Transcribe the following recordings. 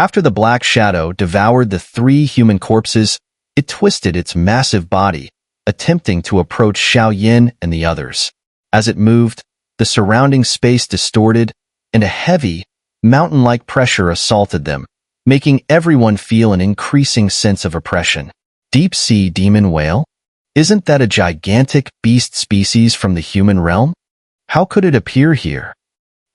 After the black shadow devoured the 3 human corpses, it twisted its massive body, attempting to approach Xiao and the others. As it moved, the surrounding space distorted, and a heavy, mountain-like pressure assaulted them, making everyone feel an increasing sense of oppression. Deep-sea demon whale? Isn't that a gigantic beast species from the human realm? How could it appear here?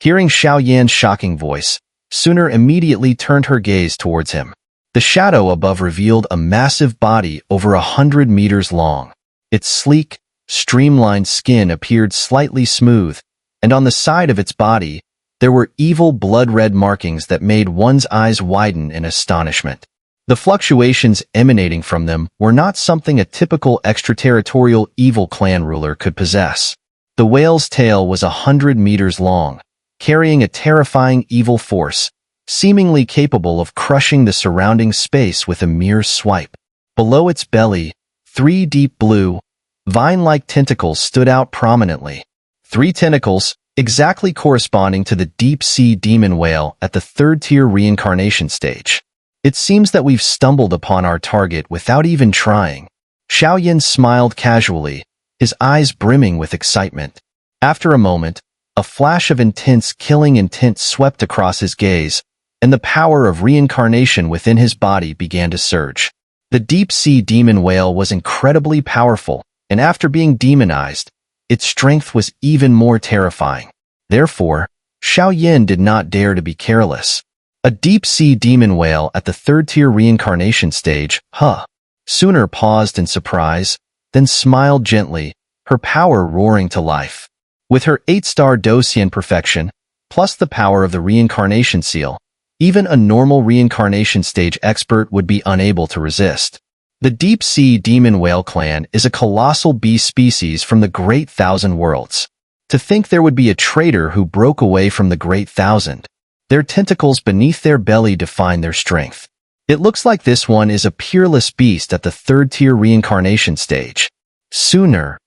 Hearing Xiao shocking voice, Xun'er immediately turned her gaze towards him. The shadow above revealed a massive body over 100 meters long. Its sleek, streamlined skin appeared slightly smooth, and on the side of its body, there were evil blood-red markings that made one's eyes widen in astonishment. The fluctuations emanating from them were not something a typical extraterritorial evil clan ruler could possess. The whale's tail was 100 meters long, carrying a terrifying evil force, seemingly capable of crushing the surrounding space with a mere swipe. Below its belly, 3 deep blue, vine-like tentacles stood out prominently. 3 tentacles, exactly corresponding to the deep-sea demon whale at the 3rd-tier reincarnation stage. It seems that we've stumbled upon our target without even trying. Xiao smiled casually, his eyes brimming with excitement. After a moment, a flash of intense killing intent swept across his gaze, and the power of reincarnation within his body began to surge. The deep-sea demon whale was incredibly powerful, and after being demonized, its strength was even more terrifying. Therefore, Xiao did not dare to be careless. A deep-sea demon whale at the 3rd-tier reincarnation stage, huh? Xun'er paused in surprise, then smiled gently, her power roaring to life. With her 8-star Docian perfection, plus the power of the reincarnation seal, even a normal reincarnation stage expert would be unable to resist. The deep-sea demon whale clan is a colossal beast species from the Great Thousand Worlds. To think there would be a traitor who broke away from the Great Thousand. Their tentacles beneath their belly define their strength. It looks like this one is a peerless beast at the 3rd-tier reincarnation stage. Xun'er,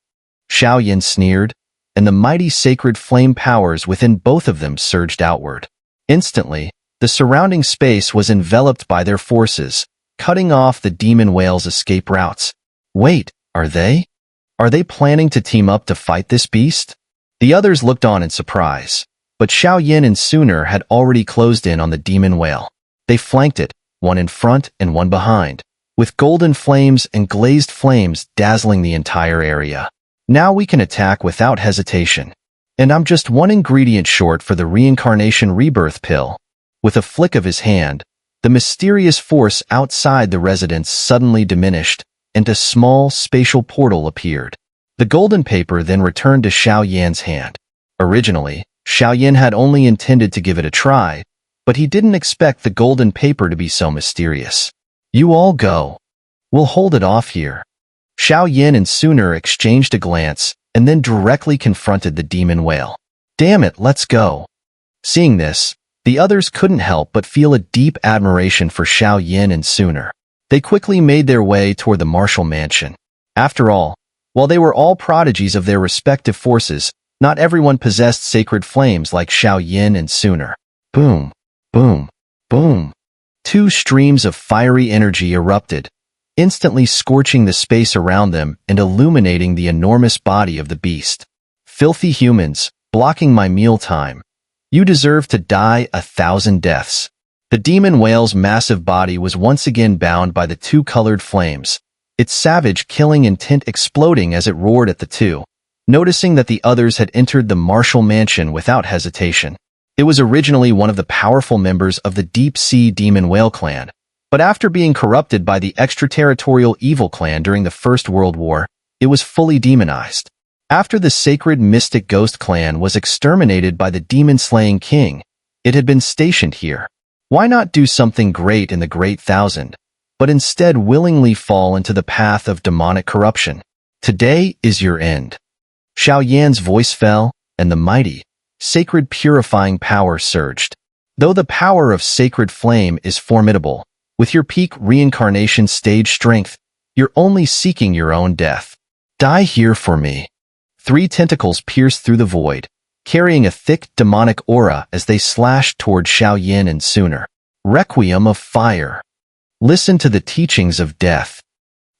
Xiao sneered, and the mighty sacred flame powers within both of them surged outward. Instantly, the surrounding space was enveloped by their forces, cutting off the demon whale's escape routes. Wait, are they? Are they planning to team up to fight this beast? The others looked on in surprise, but Xiao and Xun'er had already closed in on the demon whale. They flanked it, one in front and one behind, with golden flames and glazed flames dazzling the entire area. Now we can attack without hesitation. And I'm just one ingredient short for the reincarnation rebirth pill. With a flick of his hand, the mysterious force outside the residence suddenly diminished, and a small spatial portal appeared. The golden paper then returned to Xiao hand. Originally, Xiao had only intended to give it a try, but he didn't expect the golden paper to be so mysterious. You all go. We'll hold it off here. Xiao and Xun'er exchanged a glance, and then directly confronted the demon whale. Damn it, let's go. Seeing this, the others couldn't help but feel a deep admiration for Xiao and Xun'er. They quickly made their way toward the martial mansion. After all, while they were all prodigies of their respective forces, not everyone possessed sacred flames like Xiao and Xun'er. Boom, boom, boom. 2 streams of fiery energy erupted, instantly scorching the space around them and illuminating the enormous body of the beast. Filthy humans, blocking my mealtime. You deserve to die 1,000 deaths. The demon whale's massive body was once again bound by the 2 colored flames, its savage killing intent exploding as it roared at the 2. Noticing that the others had entered the martial mansion without hesitation. It was originally one of the powerful members of the deep-sea demon whale clan, but after being corrupted by the extraterritorial evil clan during the First World War, it was fully demonized. After the sacred mystic ghost clan was exterminated by the demon-slaying king, it had been stationed here. Why not do something great in the Great Thousand, but instead willingly fall into the path of demonic corruption? Today is your end. Xiao voice fell, and the mighty, sacred purifying power surged. Though the power of sacred flame is formidable, with your peak reincarnation stage strength, you're only seeking your own death. Die here for me. 3 tentacles pierced through the void, carrying a thick demonic aura as they slashed toward Xiao and Xun'er. Requiem of Fire. Listen to the teachings of death.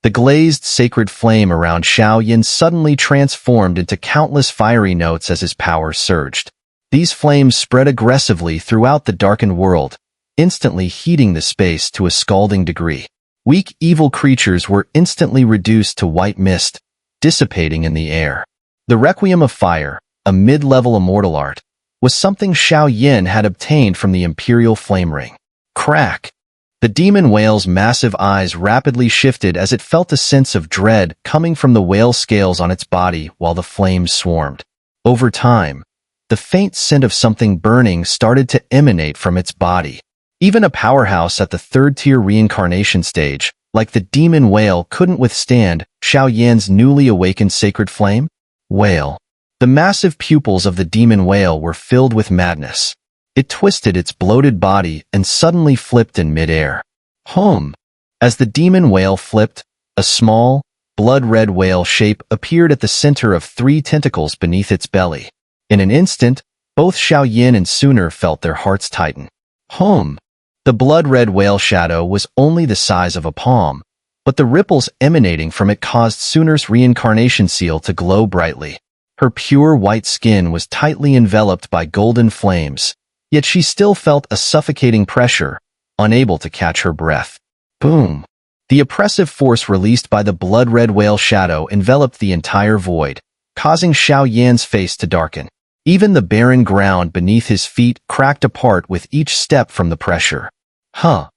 The glazed sacred flame around Xiao Yin suddenly transformed into countless fiery notes as his power surged. These flames spread aggressively throughout the darkened world, instantly heating the space to a scalding degree. Weak evil creatures were instantly reduced to white mist, dissipating in the air. The Requiem of Fire, a mid-level immortal art, was something Xiao Yin had obtained from the Imperial Flame Ring. Crack! The demon whale's massive eyes rapidly shifted as it felt a sense of dread coming from the whale scales on its body while the flames swarmed. Over time, the faint scent of something burning started to emanate from its body. Even a powerhouse at the third-tier reincarnation stage, like the demon whale, couldn't withstand Xiao Yan's newly awakened sacred flame. Whale. The massive pupils of the demon whale were filled with madness. It twisted its bloated body and suddenly flipped in midair. Hum! As the demon whale flipped, a small, blood-red whale shape appeared at the center of 3 tentacles beneath its belly. In an instant, both Xiao Yin and Xun'er felt their hearts tighten. Hum! The blood-red whale shadow was only the size of a palm, but the ripples emanating from it caused Xun'er's reincarnation seal to glow brightly. Her pure white skin was tightly enveloped by golden flames, yet she still felt a suffocating pressure, unable to catch her breath. Boom! The oppressive force released by the blood-red whale shadow enveloped the entire void, causing Xiao Yan's face to darken. Even the barren ground beneath his feet cracked apart with each step from the pressure. Huh!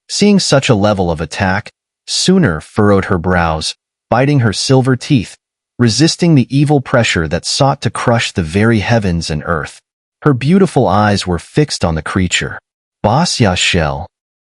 Seeing such a level of attack, Xun'er furrowed her brows, biting her silver teeth, resisting the evil pressure that sought to crush the very heavens and earth. Her beautiful eyes were fixed on the creature. Basya shell.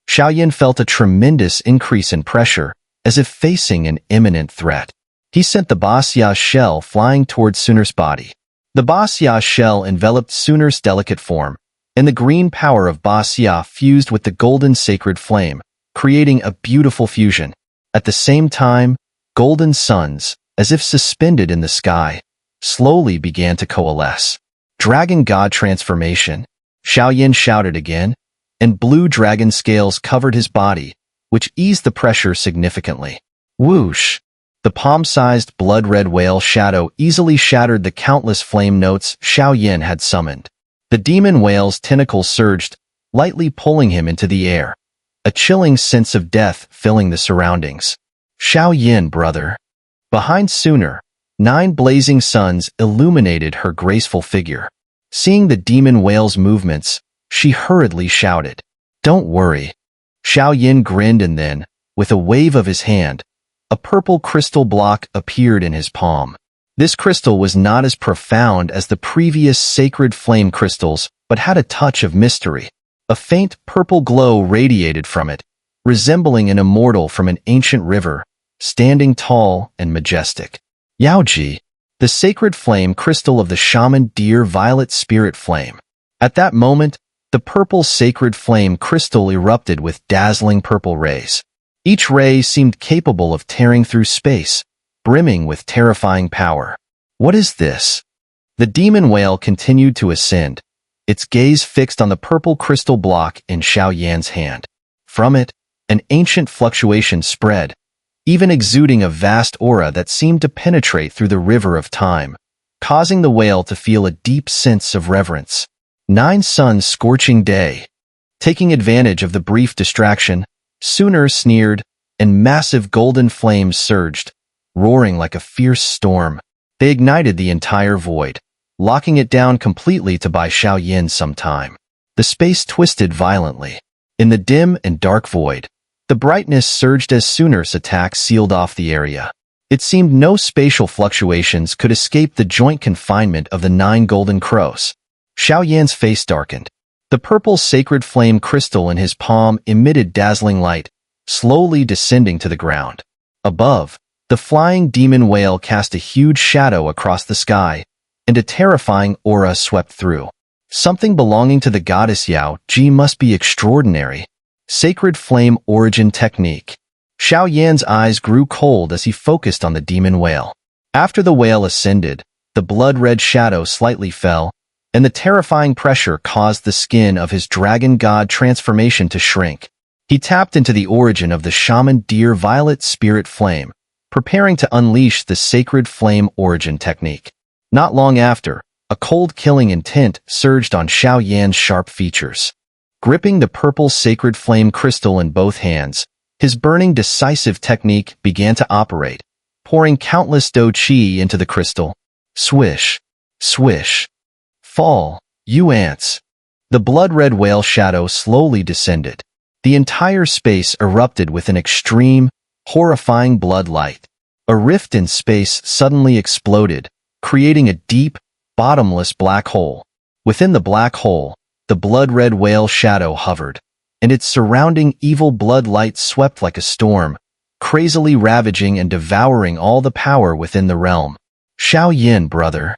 Xiao Yin felt a tremendous increase in pressure, as if facing an imminent threat. He sent the Basya shell flying towards Xun'er's body. The Basya shell enveloped Xun'er's delicate form, and the green power of Basya fused with the golden sacred flame, creating a beautiful fusion. At the same time, golden suns, as if suspended in the sky, slowly began to coalesce. Dragon God transformation, Xiao Yin shouted again, and blue dragon scales covered his body, which eased the pressure significantly. Whoosh! The palm-sized blood-red whale shadow easily shattered the countless flame notes Xiao Yin had summoned. The demon whale's tentacles surged, lightly pulling him into the air, a chilling sense of death filling the surroundings. Xiao Yin, brother. Behind Xun'er, 9 blazing suns illuminated her graceful figure. Seeing the demon whale's movements, she hurriedly shouted, "Don't worry." Xiao Yin grinned and then, with a wave of his hand, a purple crystal block appeared in his palm. This crystal was not as profound as the previous sacred flame crystals, but had a touch of mystery. A faint purple glow radiated from it, resembling an immortal from an ancient river, standing tall and majestic. Yaoji, the sacred flame crystal of the shaman deer violet spirit flame. At that moment, the purple sacred flame crystal erupted with dazzling purple rays. Each ray seemed capable of tearing through space, brimming with terrifying power. What is this? The demon whale continued to ascend, its gaze fixed on the purple crystal block in Xiao Yan's hand. From it, an ancient fluctuation spread, even exuding a vast aura that seemed to penetrate through the river of time, causing the whale to feel a deep sense of reverence. 9 suns scorching day. Taking advantage of the brief distraction, Xun'er sneered, and massive golden flames surged, roaring like a fierce storm. They ignited the entire void, locking it down completely to buy Xiao Yin some time. The space twisted violently. In the dim and dark void, the brightness surged as Xun'er's attack sealed off the area. It seemed no spatial fluctuations could escape the joint confinement of the 9 golden crows. Xiao Yan's face darkened. The purple sacred flame crystal in his palm emitted dazzling light, slowly descending to the ground. Above, the flying demon whale cast a huge shadow across the sky, and a terrifying aura swept through. Something belonging to the goddess Yao Ji must be extraordinary. Sacred flame origin technique. Xiao Yan's eyes grew cold as he focused on the demon whale. After the whale ascended, the blood-red shadow slightly fell, and the terrifying pressure caused the skin of his dragon god transformation to shrink. He tapped into the origin of the shaman deer violet spirit flame, preparing to unleash the sacred flame origin technique. Not long after, a cold-killing intent surged on Xiao Yan's sharp features. Gripping the purple sacred flame crystal in both hands, his burning decisive technique began to operate, pouring countless dou qi into the crystal. Swish, swish. Fall, you ants. The blood-red whale shadow slowly descended. The entire space erupted with an extreme, horrifying blood light. A rift in space suddenly exploded, creating a deep, bottomless black hole. Within the black hole, the blood-red whale shadow hovered, and its surrounding evil blood light swept like a storm, crazily ravaging and devouring all the power within the realm. Xiao Yin, brother.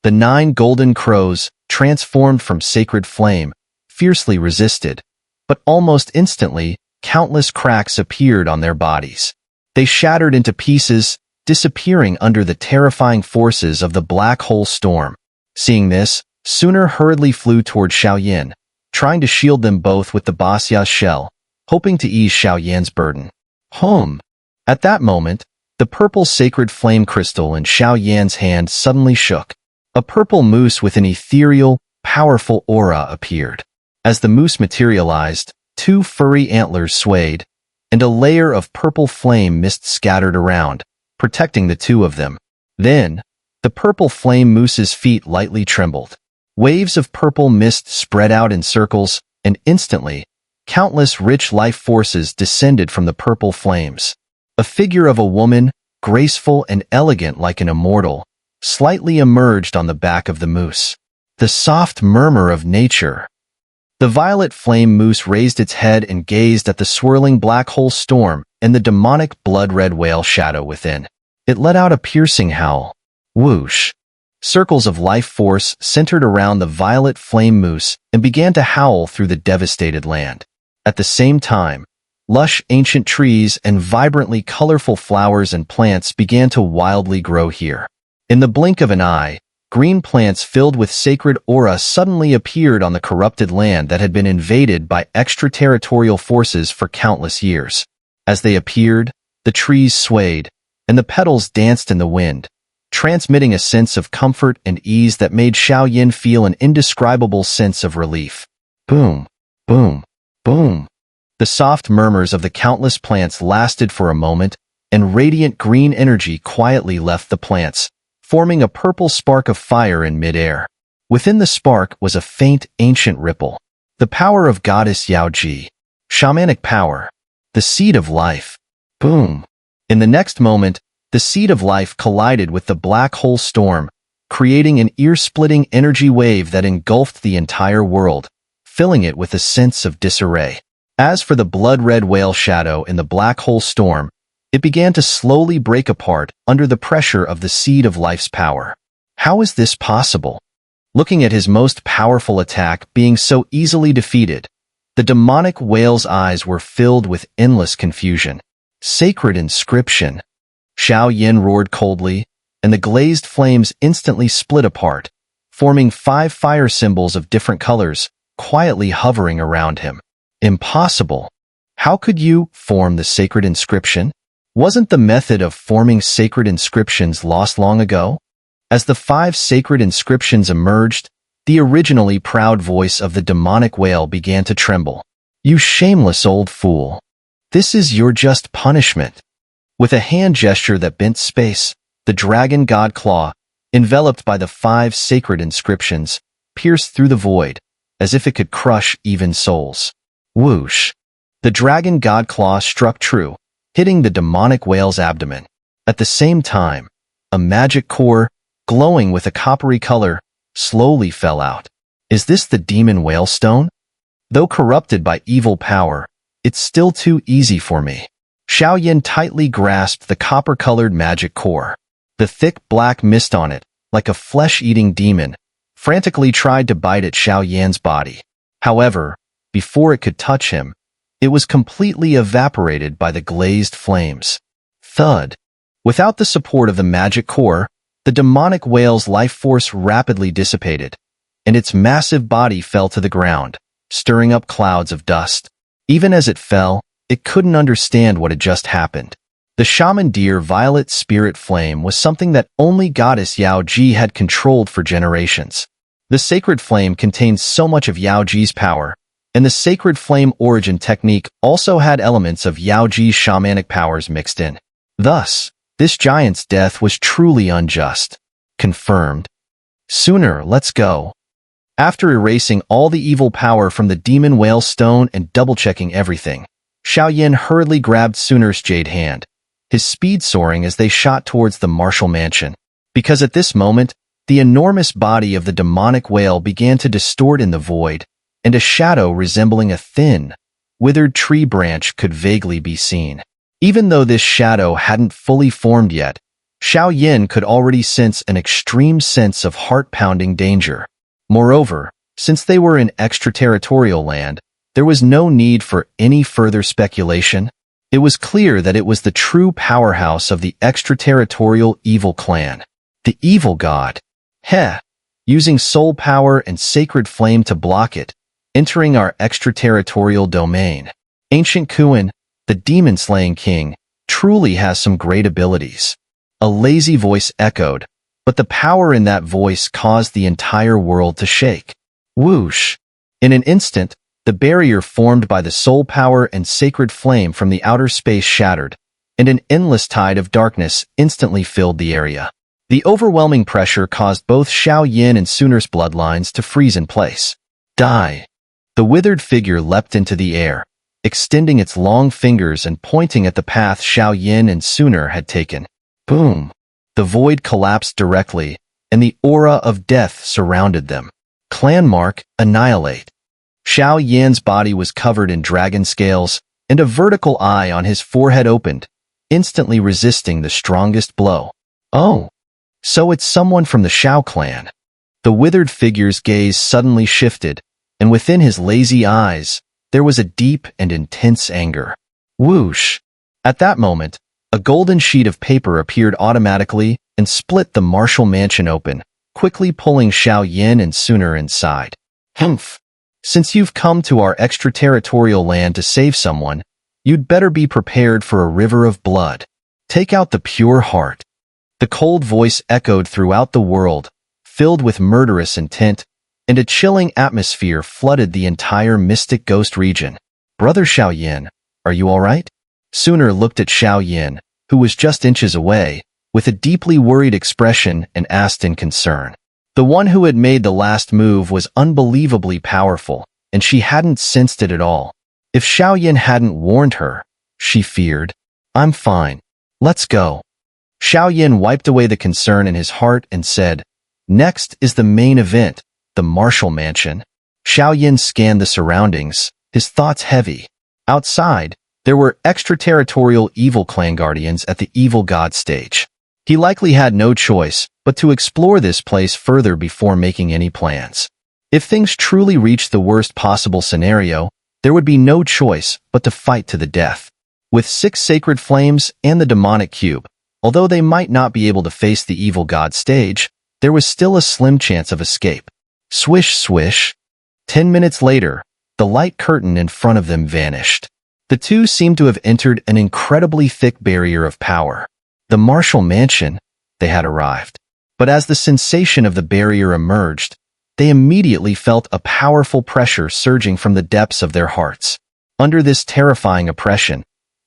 The 9 golden crows, transformed from sacred flame, fiercely resisted, but almost instantly, countless cracks appeared on their bodies. They shattered into pieces, disappearing under the terrifying forces of the black hole storm. Seeing this, Xun'er hurriedly flew toward Xiao Yin, trying to shield them both with the Basya's shell, hoping to ease Xiao Yan's burden. At that moment, the purple sacred flame crystal in Xiao Yan's hand suddenly shook. A purple moose with an ethereal, powerful aura appeared. As the moose materialized, 2 furry antlers swayed, and a layer of purple flame mist scattered around, protecting the 2 of them. Then, the purple flame moose's feet lightly trembled. Waves of purple mist spread out in circles, and instantly, countless rich life forces descended from the purple flames. A figure of a woman, graceful and elegant like an immortal, slightly emerged on the back of the moose. The soft murmur of nature. The violet flame moose raised its head and gazed at the swirling black hole storm and the demonic blood-red whale shadow within. It let out a piercing howl. Whoosh. Circles of life force centered around the violet flame moose and began to howl through the devastated land. At the same time, lush ancient trees and vibrantly colorful flowers and plants began to wildly grow here. In the blink of an eye, green plants filled with sacred aura suddenly appeared on the corrupted land that had been invaded by extraterritorial forces for countless years. As they appeared, the trees swayed, and the petals danced in the wind, transmitting a sense of comfort and ease that made Xiao Yin feel an indescribable sense of relief. Boom, boom, boom. The soft murmurs of the countless plants lasted for a moment, and radiant green energy quietly left the plants, forming a purple spark of fire in midair. Within the spark was a faint, ancient ripple. The power of goddess Yaoji. Shamanic power. The seed of life. Boom. In the next moment, the seed of life collided with the black hole storm, creating an ear-splitting energy wave that engulfed the entire world, filling it with a sense of disarray. As for the blood-red whale shadow in the black hole storm, it began to slowly break apart under the pressure of the seed of life's power. How is this possible? Looking at his most powerful attack being so easily defeated, the demonic whale's eyes were filled with endless confusion. Sacred inscription. Xiao Yin roared coldly, and the glazed flames instantly split apart, forming 5 fire symbols of different colors, quietly hovering around him. Impossible. How could you form the sacred inscription? Wasn't the method of forming sacred inscriptions lost long ago? As the 5 sacred inscriptions emerged, the originally proud voice of the demonic whale began to tremble. You shameless old fool. This is your just punishment. With a hand gesture that bent space, the dragon god claw, enveloped by the 5 sacred inscriptions, pierced through the void, as if it could crush even souls. Whoosh. The dragon god claw struck true, hitting the demonic whale's abdomen. At the same time, a magic core, glowing with a coppery color, slowly fell out. Is this the demon whale stone? Though corrupted by evil power, it's still too easy for me. Xiao Yin tightly grasped the copper-colored magic core. The thick black mist on it, like a flesh-eating demon, frantically tried to bite at Xiao Yan's body. However, before it could touch him, it was completely evaporated by the glazed flames. Thud. Without the support of the magic core, the demonic whale's life force rapidly dissipated, and its massive body fell to the ground, stirring up clouds of dust. Even as it fell, it couldn't understand what had just happened. The shaman deer violet spirit flame was something that only goddess Yao Ji had controlled for generations. The sacred flame contained so much of Yao Ji's power, and the sacred flame origin technique also had elements of Yao Ji's shamanic powers mixed in. Thus, this giant's death was truly unjust. Confirmed. Xun'er, let's go. After erasing all the evil power from the demon whale stone and double-checking everything, Xiao hurriedly grabbed Xun'er's jade hand, his speed soaring as they shot towards the martial mansion. Because at this moment, the enormous body of the demonic whale began to distort in the void, and a shadow resembling a thin, withered tree branch could vaguely be seen. Even though this shadow hadn't fully formed yet, Xiao could already sense an extreme sense of heart-pounding danger. Moreover, since they were in extraterritorial land, there was no need for any further speculation. It was clear that it was the true powerhouse of the extraterritorial evil clan. The evil god. Heh! Using soul power and sacred flame to block it, entering our extraterritorial domain. Ancient Kuan, the demon-slaying king, truly has some great abilities. A lazy voice echoed, but the power in that voice caused the entire world to shake. Whoosh! In an instant, the barrier formed by the soul power and sacred flame from the outer space shattered, and an endless tide of darkness instantly filled the area. The overwhelming pressure caused both Xiao and Xun'er's bloodlines to freeze in place. Die! The withered figure leapt into the air, extending its long fingers and pointing at the path Xiao and Xun'er had taken. Boom! The void collapsed directly, and the aura of death surrounded them. Clan mark, annihilate. Xiao Yan's body was covered in dragon scales, and a vertical eye on his forehead opened, instantly resisting the strongest blow. Oh! So it's someone from the Xiao clan. The withered figure's gaze suddenly shifted, and within his lazy eyes, there was a deep and intense anger. Whoosh! At that moment, a golden sheet of paper appeared automatically and split the martial mansion open, quickly pulling Xiao and Xun'er inside. Humph! Since you've come to our extraterritorial land to save someone, you'd better be prepared for a river of blood. Take out the pure heart. The cold voice echoed throughout the world, filled with murderous intent, and a chilling atmosphere flooded the entire mystic ghost region. Brother Xiao, are you all right? Xun'er looked at Xiao, who was just inches away, with a deeply worried expression and asked in concern. The one who had made the last move was unbelievably powerful, and she hadn't sensed it at all. If Xiao hadn't warned her, she feared. I'm fine. Let's go. Xiao wiped away the concern in his heart and said, Next is the main event, the martial mansion. Xiao scanned the surroundings, his thoughts heavy. Outside, there were extraterritorial evil clan guardians at the evil god stage. He likely had no choice but to explore this place further before making any plans. If things truly reached the worst possible scenario, there would be no choice but to fight to the death. With 6 sacred flames and the demonic cube, although they might not be able to face the evil god stage, there was still a slim chance of escape. Swish, swish. 10 minutes later, the light curtain in front of them vanished. The two seemed to have entered an incredibly thick barrier of power. The martial mansion, they had arrived. But as the sensation of the barrier emerged, they immediately felt a powerful pressure surging from the depths of their hearts. Under this terrifying oppression,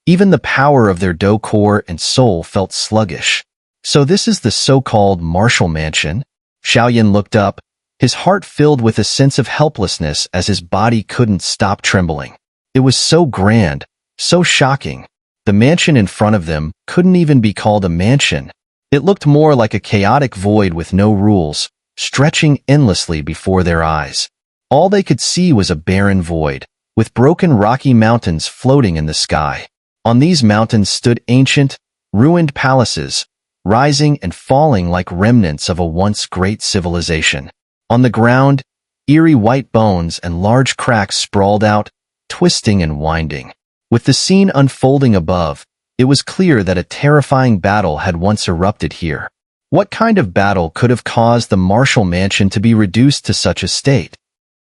even the power of their Do core and soul felt sluggish. So this is the so-called martial mansion? Xiao looked up, his heart filled with a sense of helplessness as his body couldn't stop trembling. It was so grand, so shocking. The mansion in front of them couldn't even be called a mansion. It looked more like a chaotic void with no rules, stretching endlessly before their eyes. All they could see was a barren void, with broken rocky mountains floating in the sky. On these mountains stood ancient, ruined palaces, rising and falling like remnants of a once great civilization. On the ground, eerie white bones and large cracks sprawled out, twisting and winding. With the scene unfolding above, it was clear that a terrifying battle had once erupted here. What kind of battle could have caused the martial mansion to be reduced to such a state?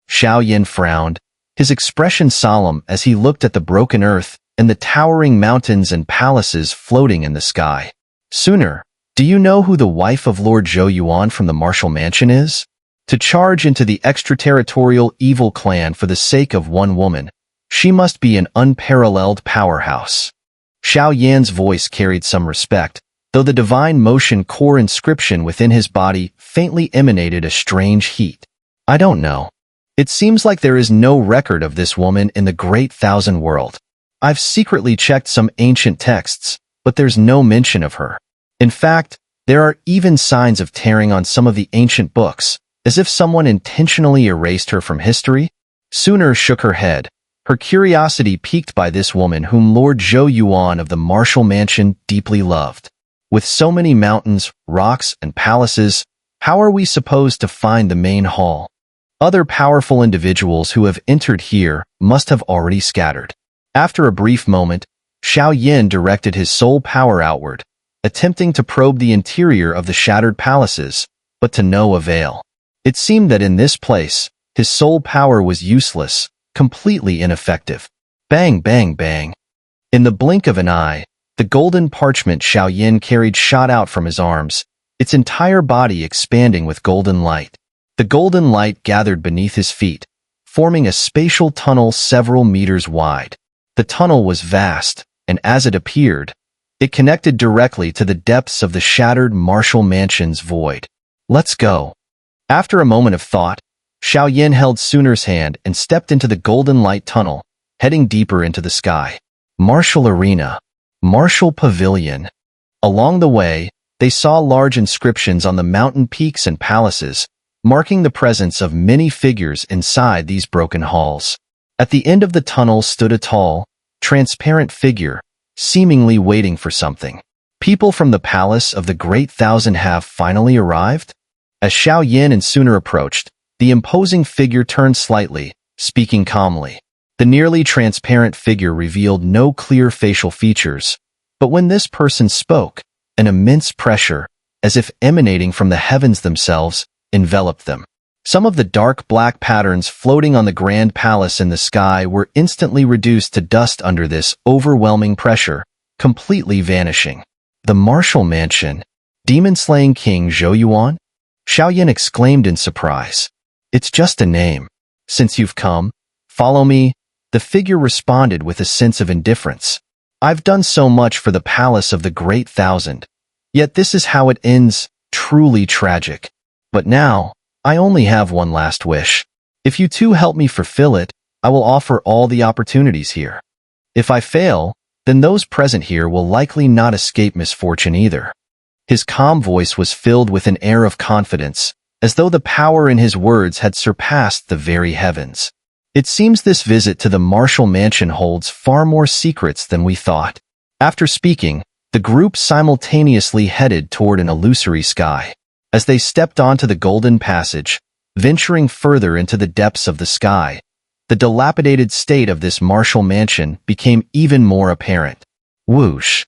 Xiao Yin frowned, his expression solemn as he looked at the broken earth and the towering mountains and palaces floating in the sky. Xun'er, do you know who the wife of Lord Zhou Yuan from the martial mansion is? To charge into the extraterritorial evil clan for the sake of one woman, she must be an unparalleled powerhouse. Xiao Yan's voice carried some respect, though the divine motion core inscription within his body faintly emanated a strange heat. I don't know. It seems like there is no record of this woman in the Great Thousand World. I've secretly checked some ancient texts, but there's no mention of her. In fact, there are even signs of tearing on some of the ancient books, as if someone intentionally erased her from history. Xun'er shook her head, her curiosity piqued by this woman whom Lord Zhou Yuan of the martial mansion deeply loved. With so many mountains, rocks, and palaces, how are we supposed to find the main hall? Other powerful individuals who have entered here must have already scattered. After a brief moment, Xiao Yin directed his soul power outward, attempting to probe the interior of the shattered palaces, but to no avail. It seemed that in this place, his soul power was useless, completely ineffective. Bang, bang, bang. In the blink of an eye, the golden parchment Xiao Yin carried shot out from his arms, its entire body expanding with golden light. The golden light gathered beneath his feet, forming a spatial tunnel several meters wide. The tunnel was vast, and as it appeared, it connected directly to the depths of the shattered martial mansion's void. Let's go. After a moment of thought, Xiao Yin held Xun'er's hand and stepped into the golden light tunnel, heading deeper into the sky. Martial Arena. Martial Pavilion. Along the way, they saw large inscriptions on the mountain peaks and palaces, marking the presence of many figures inside these broken halls. At the end of the tunnel stood a tall, transparent figure, seemingly waiting for something. People from the palace of the Great Thousand have finally arrived? As Xiao Yin and Xun'er approached, the imposing figure turned slightly, speaking calmly. The nearly transparent figure revealed no clear facial features, but when this person spoke, an immense pressure, as if emanating from the heavens themselves, enveloped them. Some of the dark black patterns floating on the grand palace in the sky were instantly reduced to dust under this overwhelming pressure, completely vanishing. The martial mansion, demon-slaying King Zhou Yuan? Xiao Yin exclaimed in surprise. It's just a name. Since you've come, follow me. The figure responded with a sense of indifference. I've done so much for the palace of the Great Thousand. Yet this is how it ends, truly tragic. But now, I only have one last wish. If you two help me fulfill it, I will offer all the opportunities here. If I fail, then those present here will likely not escape misfortune either. His calm voice was filled with an air of confidence, as though the power in his words had surpassed the very heavens. It seems this visit to the martial mansion holds far more secrets than we thought. After speaking, the group simultaneously headed toward an illusory sky. As they stepped onto the golden passage, venturing further into the depths of the sky, the dilapidated state of this martial mansion became even more apparent. Whoosh!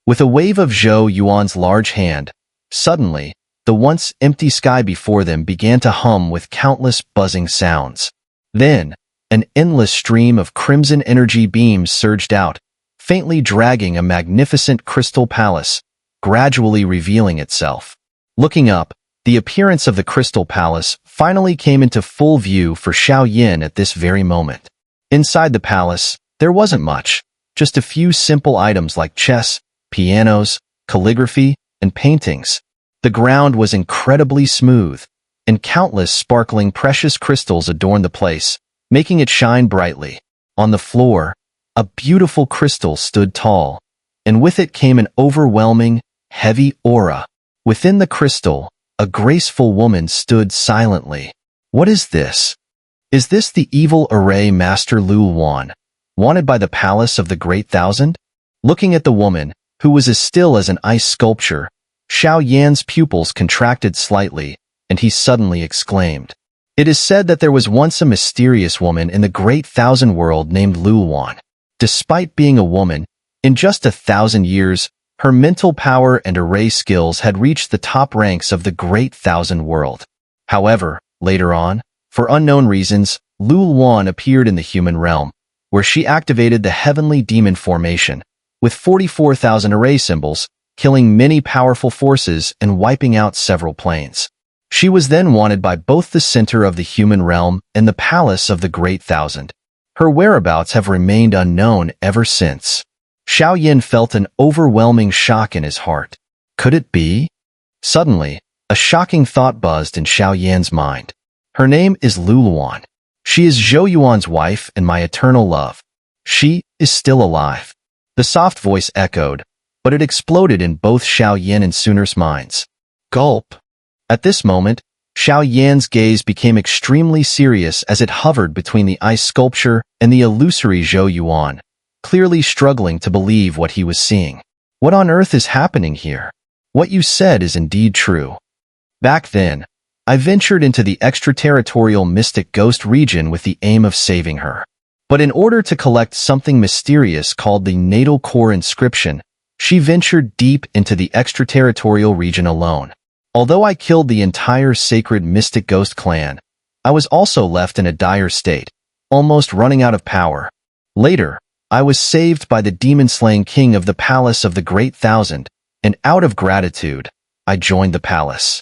With a wave of Zhou Yuan's large hand, suddenly, the once empty sky before them began to hum with countless buzzing sounds. Then, an endless stream of crimson energy beams surged out, faintly dragging a magnificent crystal palace, gradually revealing itself. Looking up, the appearance of the crystal palace finally came into full view for Xiao Yin at this very moment. Inside the palace, there wasn't much, just a few simple items like chess, pianos, calligraphy, and paintings. The ground was incredibly smooth, and countless sparkling precious crystals adorned the place, making it shine brightly. On the floor, a beautiful crystal stood tall, and with it came an overwhelming, heavy aura. Within the crystal, a graceful woman stood silently. What is this? Is this the evil array Master Lu Wan, wanted by the palace of the Great Thousand? Looking at the woman, who was as still as an ice sculpture, Xiao Yan's pupils contracted slightly, and he suddenly exclaimed. It is said that there was once a mysterious woman in the Great Thousand World named Lu Wan. Despite being a woman, in just 1,000 years, Her mental power and array skills had reached the top ranks of the Great Thousand World. However, later on, for unknown reasons, Luolan appeared in the human realm, where she activated the Heavenly Demon Formation, with 44,000 array symbols, killing many powerful forces and wiping out several planes. She was then wanted by both the center of the human realm and the palace of the Great Thousand. Her whereabouts have remained unknown ever since. Xiao Yin felt an overwhelming shock in his heart. Could it be? Suddenly, a shocking thought buzzed in Xiao Yan's mind. Her name is Luolan. She is Zhou Yuan's wife and my eternal love. She is still alive. The soft voice echoed, but it exploded in both Xiao Yan and Xun'er's minds. Gulp. At this moment, Xiao Yan's gaze became extremely serious as it hovered between the ice sculpture and the illusory Zhou Yuan, clearly struggling to believe what he was seeing. What on earth is happening here? What you said is indeed true. Back then, I ventured into the extraterritorial mystic ghost region with the aim of saving her. But in order to collect something mysterious called the natal core inscription, she ventured deep into the extraterritorial region alone. Although I killed the entire sacred mystic ghost clan, I was also left in a dire state, almost running out of power. Later, I was saved by the demon-slaying king of the palace of the Great Thousand, and out of gratitude, I joined the palace.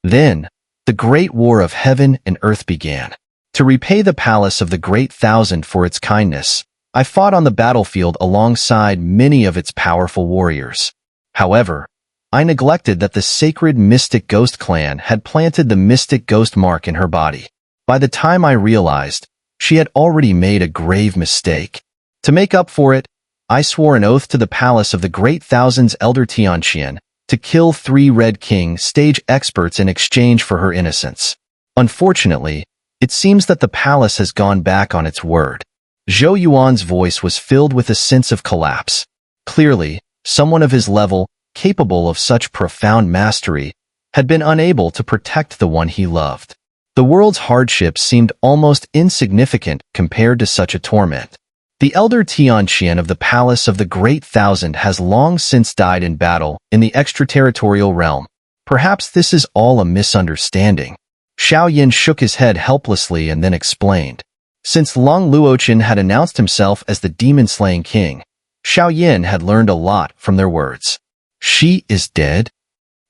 Then, the great war of heaven and earth began. To repay the palace of the Great Thousand for its kindness, I fought on the battlefield alongside many of its powerful warriors. However, I neglected that the sacred Mystic Ghost clan had planted the Mystic Ghost mark in her body. By the time I realized, she had already made a grave mistake. To make up for it, I swore an oath to the palace of the Great Thousand's elder Tianqian to kill 3 Red King stage experts in exchange for her innocence. Unfortunately, it seems that the palace has gone back on its word. Zhou Yuan's voice was filled with a sense of collapse. Clearly, someone of his level, capable of such profound mastery, had been unable to protect the one he loved. The world's hardships seemed almost insignificant compared to such a torment. The elder Tianqian of the Palace of the Great Thousand has long since died in battle in the extraterritorial realm. Perhaps this is all a misunderstanding. Xiao Yin shook his head helplessly and then explained. Since Long Luochen had announced himself as the demon-slaying king, Xiao Yin had learned a lot from their words. She is dead?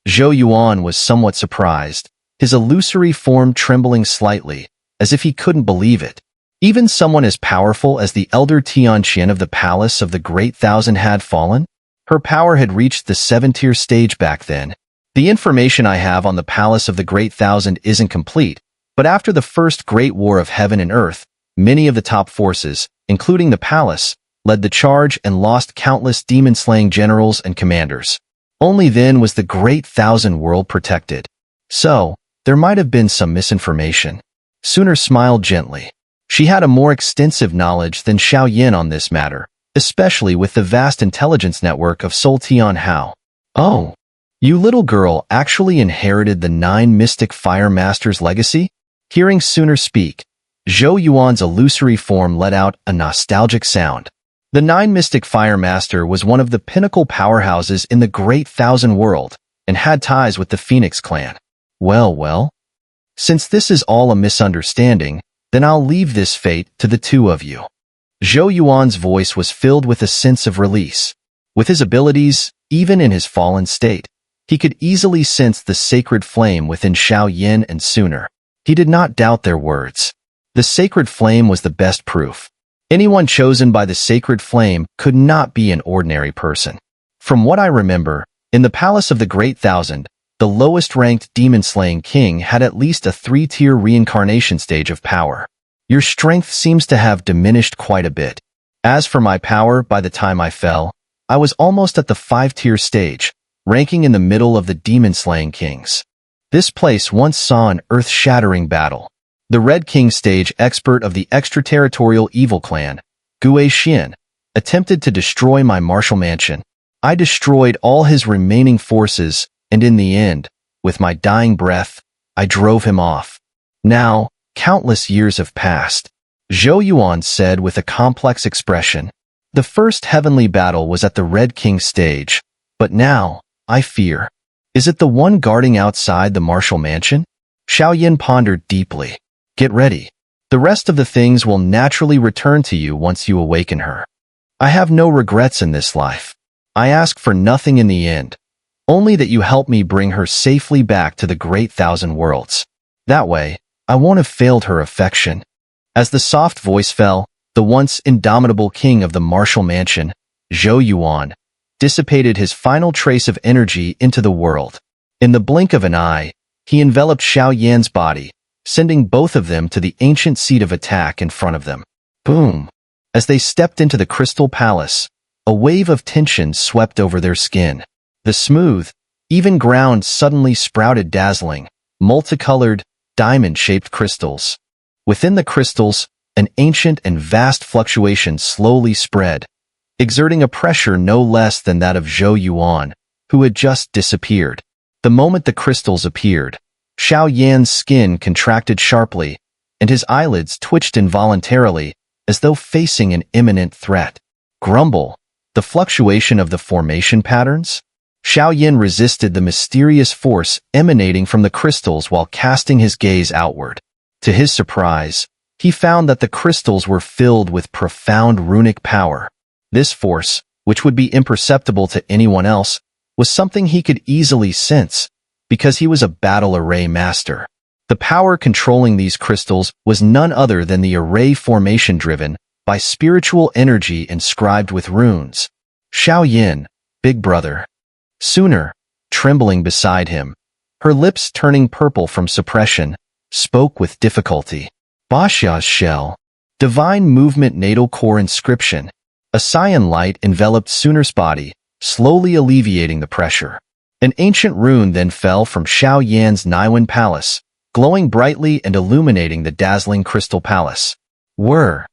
Zhou Yuan was somewhat surprised, his illusory form trembling slightly, as if he couldn't believe it. Even someone as powerful as the elder Tianqian of the Palace of the Great Thousand had fallen? Her power had reached the 7-tier stage back then. The information I have on the Palace of the Great Thousand isn't complete, but after the first Great War of Heaven and Earth, many of the top forces, including the palace, led the charge and lost countless demon-slaying generals and commanders. Only then was the Great Thousand World protected. So, there might have been some misinformation. Xun'er smiled gently. She had a more extensive knowledge than Xiao Yin on this matter, especially with the vast intelligence network of Sol Tian Hao. Oh, you little girl actually inherited the 9 Mystic Fire Masters' legacy? Hearing Xun'er speak, Zhou Yuan's illusory form let out a nostalgic sound. The 9 Mystic Fire Master was one of the pinnacle powerhouses in the Great Thousand World, and had ties with the Phoenix clan. Well. Since this is all a misunderstanding, then I'll leave this fate to the 2 of you. Zhou Yuan's voice was filled with a sense of release. With his abilities, even in his fallen state, he could easily sense the sacred flame within Xiao Yin and Xun'er. He did not doubt their words. The sacred flame was the best proof. Anyone chosen by the sacred flame could not be an ordinary person. From what I remember, in the Palace of the Great Thousand, the lowest-ranked demon-slaying king had at least a 3-tier reincarnation stage of power. Your strength seems to have diminished quite a bit. As for my power, by the time I fell, I was almost at the 5-tier stage, ranking in the middle of the demon-slaying kings. This place once saw an earth-shattering battle. The Red King stage expert of the extraterritorial evil clan, Gue Xian, attempted to destroy my martial mansion. I destroyed all his remaining forces, and in the end, with my dying breath, I drove him off. Now, countless years have passed. Zhou Yuan said with a complex expression. The first heavenly battle was at the Red King stage, But now, I fear. Is it the one guarding outside the martial mansion? Xiao pondered deeply. Get ready. The rest of the things will naturally return to you once you awaken her. I have no regrets in this life. I ask for nothing in the end, only that you help me bring her safely back to the great thousand worlds. That way, I won't have failed her affection. As the soft voice fell, the once indomitable king of the martial mansion, Zhou, dissipated his final trace of energy into the world. In the blink of an eye, he enveloped Xiao body, sending both of them to the ancient seat of attack in front of them. Boom! As they stepped into the crystal palace, a wave of tension swept over their skin. The smooth, even ground suddenly sprouted dazzling, multicolored, diamond-shaped crystals. Within the crystals, an ancient and vast fluctuation slowly spread, exerting a pressure no less than that of Zhou, who had just disappeared. The moment the crystals appeared, Xiao skin contracted sharply, and his eyelids twitched involuntarily, as though facing an imminent threat. Grumble, the fluctuation of the formation patterns? Xiao resisted the mysterious force emanating from the crystals while casting his gaze outward. To his surprise, he found that the crystals were filled with profound runic power. This force, which would be imperceptible to anyone else, was something he could easily sense, because he was a battle array master. The power controlling these crystals was none other than the array formation driven by spiritual energy inscribed with runes. Xiao, big brother. Xun'er, trembling beside him, her lips turning purple from suppression, spoke with difficulty. Basha's shell, divine movement natal core inscription. A cyan light enveloped Xun'er's body, slowly alleviating the pressure. An ancient rune then fell from Xiao Niwen palace, glowing brightly and illuminating the dazzling crystal palace. Whir!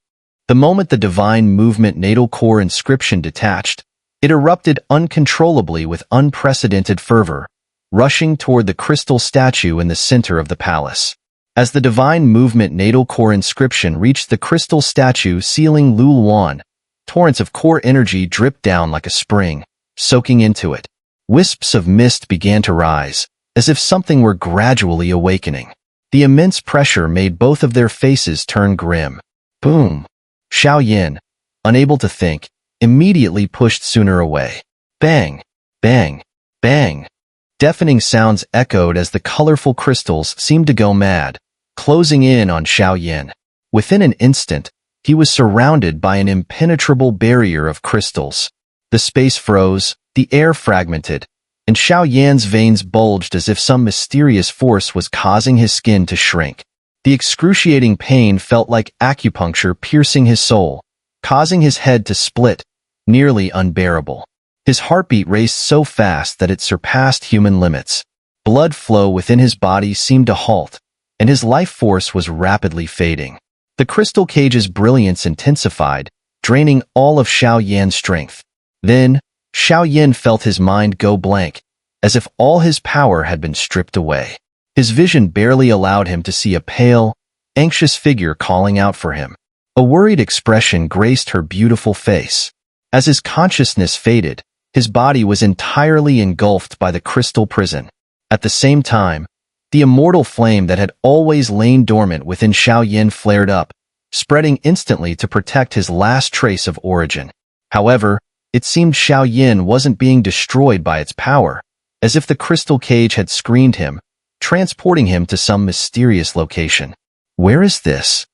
The moment the divine movement natal core inscription detached, it erupted uncontrollably with unprecedented fervor, rushing toward the crystal statue in the center of the palace. As the divine movement natal core inscription reached the crystal statue sealing Luluan, torrents of core energy dripped down like a spring, soaking into it. Wisps of mist began to rise, as if something were gradually awakening. The immense pressure made both of their faces turn grim. Boom! Xiao, unable to think, immediately pushed Xun'er away. Bang! Bang! Bang! Deafening sounds echoed as the colorful crystals seemed to go mad, closing in on Xiao. Within an instant, he was surrounded by an impenetrable barrier of crystals. The space froze, the air fragmented, and Xiao veins bulged as if some mysterious force was causing his skin to shrink. The excruciating pain felt like acupuncture piercing his soul, causing his head to split, nearly unbearable. His heartbeat raced so fast that it surpassed human limits. Blood flow within his body seemed to halt, and his life force was rapidly fading. The crystal cage's brilliance intensified, draining all of Xiao strength. Then, Xiao felt his mind go blank, as if all his power had been stripped away. His vision barely allowed him to see a pale, anxious figure calling out for him. A worried expression graced her beautiful face. As his consciousness faded, his body was entirely engulfed by the crystal prison. At the same time, the immortal flame that had always lain dormant within Xiao flared up, spreading instantly to protect his last trace of origin. However, it seemed Xiao wasn't being destroyed by its power, as if the crystal cage had screened him, transporting him to some mysterious location. Where is this?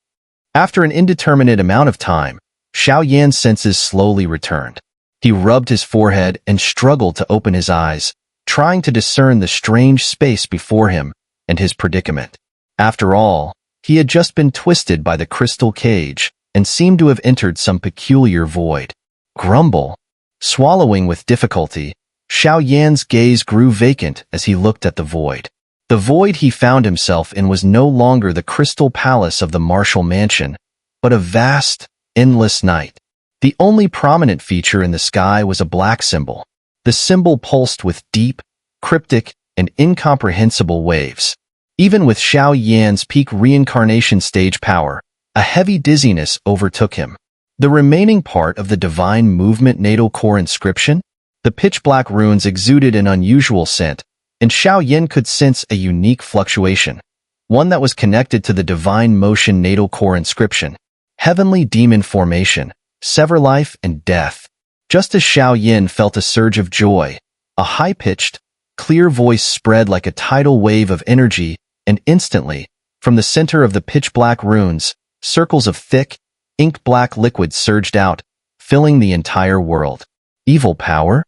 After an indeterminate amount of time, Xiao senses slowly returned. He rubbed his forehead and struggled to open his eyes, trying to discern the strange space before him and his predicament. After all, he had just been twisted by the crystal cage and seemed to have entered some peculiar void. Grumble. Swallowing with difficulty, Xiao gaze grew vacant as he looked at the void. The void he found himself in was no longer the crystal palace of the martial mansion, but a vast, endless night. The only prominent feature in the sky was a black symbol. The symbol pulsed with deep, cryptic, and incomprehensible waves. Even with Xiao peak reincarnation stage power, a heavy dizziness overtook him. The remaining part of the divine movement natal core inscription? The pitch-black runes exuded an unusual scent, and Xiao Yin could sense a unique fluctuation, one that was connected to the divine motion natal core inscription, heavenly demon formation, sever life and death. Just as Xiao Yin felt a surge of joy, a high-pitched, clear voice spread like a tidal wave of energy, and instantly, from the center of the pitch-black runes, circles of thick, ink-black liquid surged out, filling the entire world. Evil power?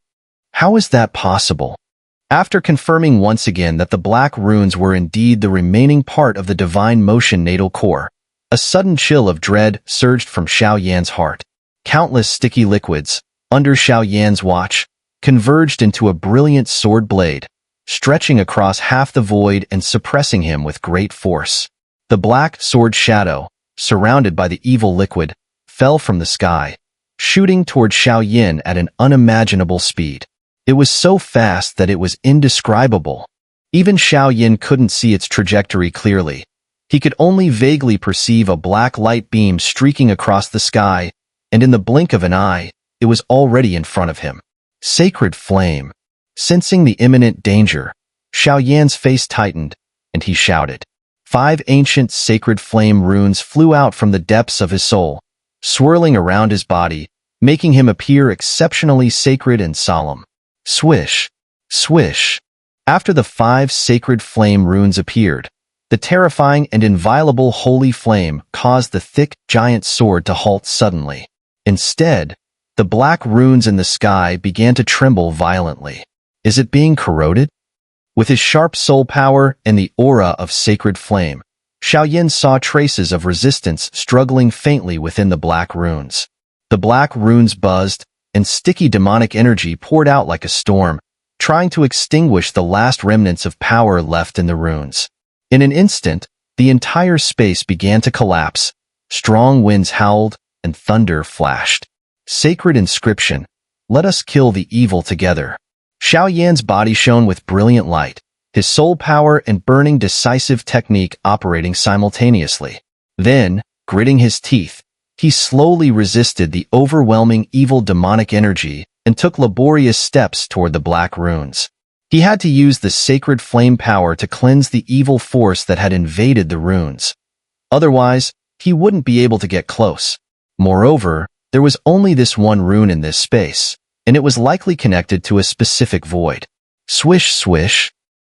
How is that possible? After confirming once again that the black runes were indeed the remaining part of the divine motion natal core, a sudden chill of dread surged from Xiao Yan's heart. Countless sticky liquids, under Xiao Yan's watch, converged into a brilliant sword blade, stretching across half the void and suppressing him with great force. The black sword shadow, surrounded by the evil liquid, fell from the sky, shooting toward Xiao Yin at an unimaginable speed. It was so fast that it was indescribable. Even Xiao Yin couldn't see its trajectory clearly. He could only vaguely perceive a black light beam streaking across the sky, and in the blink of an eye, it was already in front of him. Sacred flame. Sensing the imminent danger, Xiao Yan's face tightened, and he shouted. 5 ancient sacred flame runes flew out from the depths of his soul, swirling around his body, making him appear exceptionally sacred and solemn. Swish, swish. After the 5 sacred flame runes appeared, the terrifying and inviolable holy flame caused the thick, giant sword to halt suddenly. Instead, the black runes in the sky began to tremble violently. Is it being corroded? With his sharp soul power and the aura of sacred flame, Xiao Yin saw traces of resistance struggling faintly within the black runes. The black runes buzzed, and sticky demonic energy poured out like a storm, trying to extinguish the last remnants of power left in the runes. In an instant, the entire space began to collapse. Strong winds howled, and thunder flashed. Sacred inscription, let us kill the evil together. Xiao Yan's body shone with brilliant light, his soul power and burning decisive technique operating simultaneously. Then, gritting his teeth, he slowly resisted the overwhelming evil demonic energy and took laborious steps toward the black runes. He had to use the sacred flame power to cleanse the evil force that had invaded the runes. Otherwise, he wouldn't be able to get close. Moreover, there was only this one rune in this space, and it was likely connected to a specific void. Swish, swish.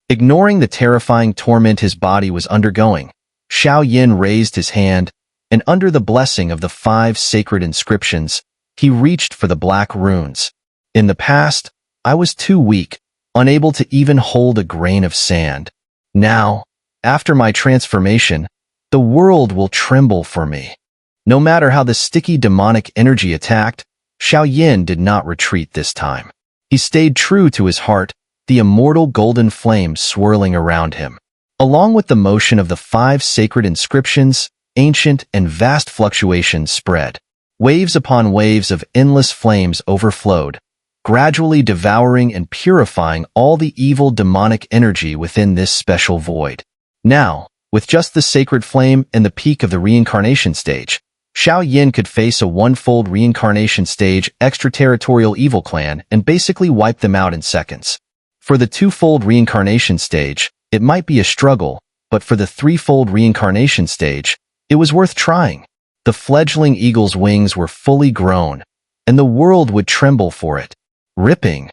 Ignoring the terrifying torment his body was undergoing, Xiao Yin raised his hand, and under the blessing of the 5 sacred inscriptions, he reached for the black runes. In the past, I was too weak, unable to even hold a grain of sand. Now, after my transformation, the world will tremble for me. No matter how the sticky demonic energy attacked, Xiao Yin did not retreat this time. He stayed true to his heart, the immortal golden flame swirling around him. Along with the motion of the 5 sacred inscriptions, ancient and vast fluctuations spread. Waves upon waves of endless flames overflowed, gradually devouring and purifying all the evil demonic energy within this special void. Now, with just the sacred flame and the peak of the reincarnation stage, Xiao Yin could face a one-fold reincarnation stage extraterritorial evil clan and basically wipe them out in seconds. For the 2-fold reincarnation stage, it might be a struggle, but for the 3-fold reincarnation stage, it was worth trying. The fledgling eagle's wings were fully grown, and the world would tremble for it. Ripping.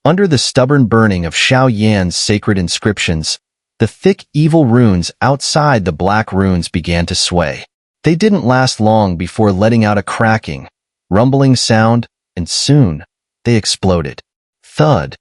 Under the stubborn burning of Xiao Yan's sacred inscriptions, the thick evil runes outside the black runes began to sway. They didn't last long before letting out a cracking, rumbling sound, and soon, they exploded. Thud.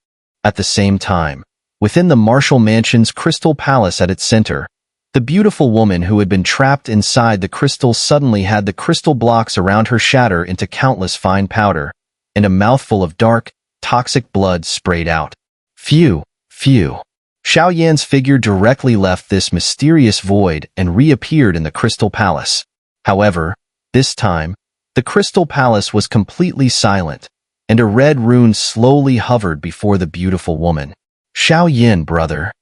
At the same time, within the Marshall Mansion's crystal palace at its center, the beautiful woman who had been trapped inside the crystal suddenly had the crystal blocks around her shatter into countless fine powder, and a mouthful of dark, toxic blood sprayed out. Phew, phew. Xiao Yan's figure directly left this mysterious void and reappeared in the crystal palace. However, this time, the crystal palace was completely silent, and a red rune slowly hovered before the beautiful woman. Xiao Yin, brother.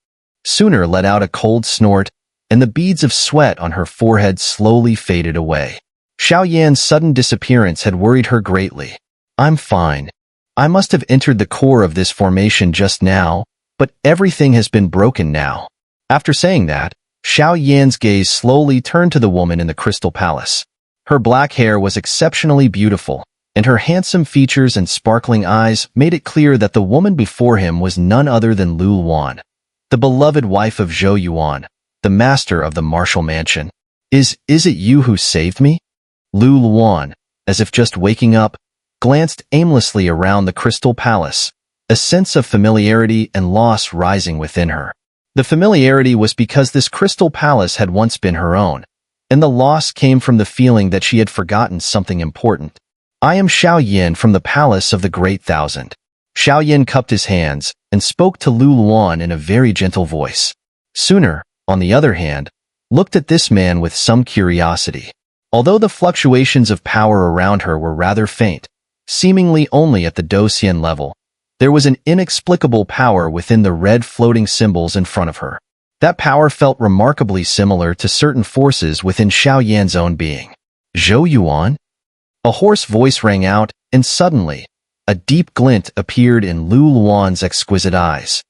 Xun'er let out a cold snort, and the beads of sweat on her forehead slowly faded away. Xiao Yan's sudden disappearance had worried her greatly. I'm fine. I must have entered the core of this formation just now, but everything has been broken now. After saying that, Xiao Yan's gaze slowly turned to the woman in the crystal palace. Her black hair was exceptionally beautiful, and her handsome features and sparkling eyes made it clear that the woman before him was none other than Lu Luan, the beloved wife of Zhou Yuan, the master of the martial mansion. Is it you who saved me? Lu Luan, as if just waking up, glanced aimlessly around the crystal palace, a sense of familiarity and loss rising within her. The familiarity was because this crystal palace had once been her own, and the loss came from the feeling that she had forgotten something important. I am Xiao Yan from the Palace of the Great Thousand. Xiao Yan cupped his hands and spoke to Lu Luan in a very gentle voice. Xun'er, on the other hand, looked at this man with some curiosity. Although the fluctuations of power around her were rather faint, seemingly only at the Docian level, there was an inexplicable power within the red floating symbols in front of her. That power felt remarkably similar to certain forces within Xiao Yan's own being. Zhou Yuan? A hoarse voice rang out, and suddenly, a deep glint appeared in Lu Luan's exquisite eyes.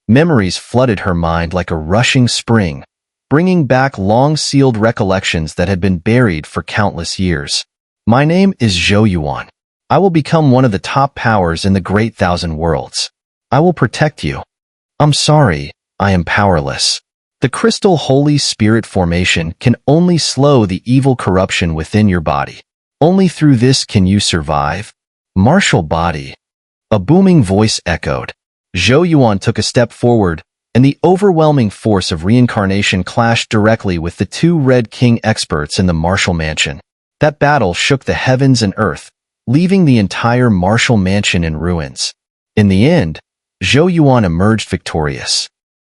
Memories flooded her mind like a rushing spring, bringing back long-sealed recollections that had been buried for countless years. My name is Zhou Yuan. I will become one of the top powers in the Great Thousand Worlds. I will protect you. I'm sorry, I am powerless. The crystal Holy Spirit formation can only slow the evil corruption within your body. Only through this can you survive. Martial body. A booming voice echoed. Zhou Yuan took a step forward, and the overwhelming force of reincarnation clashed directly with the two Red King experts in the martial mansion. That battle shook the heavens and earth, leaving the entire martial mansion in ruins. In the end, Zhou Yuan emerged victorious.